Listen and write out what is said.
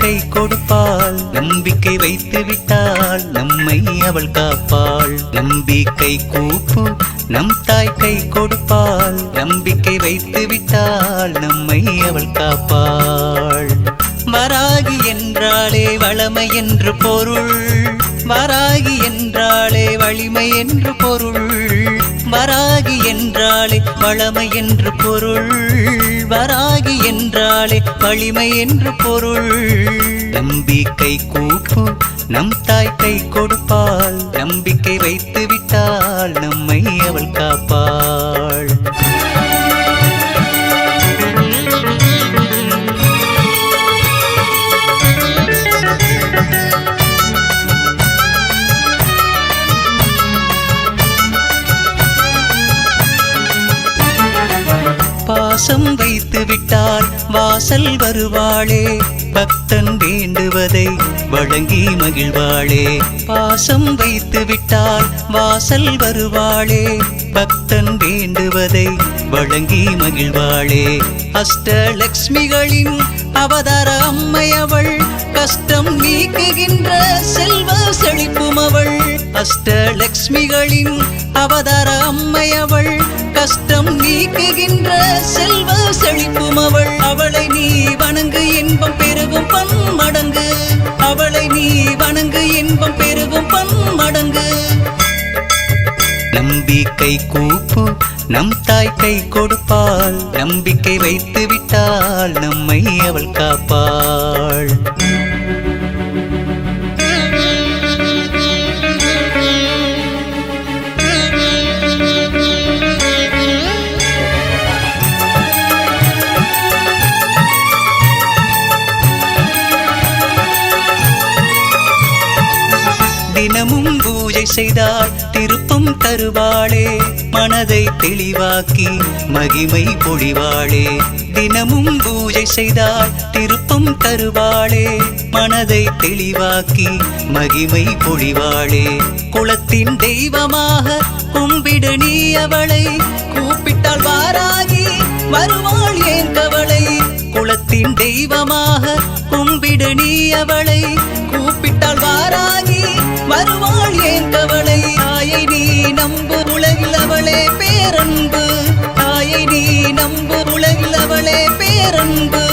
கை கொடுப்பாள். நம்பிக்கை வைத்து விட்டாள் நம்மை அவள் காப்பாள். நம்பிக்கை கூப்பு நம் தாய் கை கொடுப்பாள். நம்பிக்கை வைத்து விட்டாள் நம்மை அவள் காப்பாள். வராகி என்றாலே வளமை என்று பொருள். வராகி என்றாலே வலிமை என்று பொருள். வராகி என்றாலே வளமை என்று பொருள். வராகி என்றாலே வலிமை என்று பொருள். நம்பிக்கை கூப்பு நம் தாய் கை கொடுப்பாள். நம்பிக்கை வைத்து விட்டாள் நம்மை அவள் காப்பாள். பாசம் வைத்து விட்டால் வாசல் வருவாளே. பக்தன் வேண்டுவதை வழங்கி மகிழ்வாளே. பாசம் வைத்து விட்டால் வாசல் வருவாளே. பக்தன் வேண்டுவதை வழங்கி மகிழ்வாளே. அஷ்டலக்ஷ்மிகளின் அவதார அம்மை அவள். கஷ்டம் நீக்குகின்ற செல்வ செழிப்பும் அவள். அஷ்டலக்ஷ்மிகளின் அவதார அம்மை அவள். கஷ்டம் நீக்குகின்ற செல்வ செழிப்பும் அவள். அவளை நீ வணங்கு இன்பம் பெருகும் பன்மடங்கு. அவளை நீ வணங்கு இன்பம் பெருகும் பன்மடங்கு. நம்பிக்கை கூப்பு நம் தாய் கை கொடுப்பாள். நம்பிக்கை வைத்து விட்டாள் நம்மை அவள் காப்பாள். தினமும் பூஜை செய்தால் திருப்பம் தருவாளே. மனதை தெளிவாக்கி மகிமை பொழிவாளே. தினமும் பூஜை செய்தால் திருப்பம் தருவாளே. மனதை தெளிவாக்கி மகிமை பொழிவாளே. குலத்தின் தெய்வமாக கும்பிடு நீ அவளை. கூப்பிட்டால் வாராகி வருவாள் ஏன் கவலை. குலத்தின் தெய்வமாக கும்பிடு நீ அவளை. கூப்பிட்டால் வாராகி வருவாள் ஏன் கவலை. தாயை நீ நம்பு உலகில் அவளே பேரன்பு. தாயை நீ நம்பு உலகில் அவளே பேரன்பு.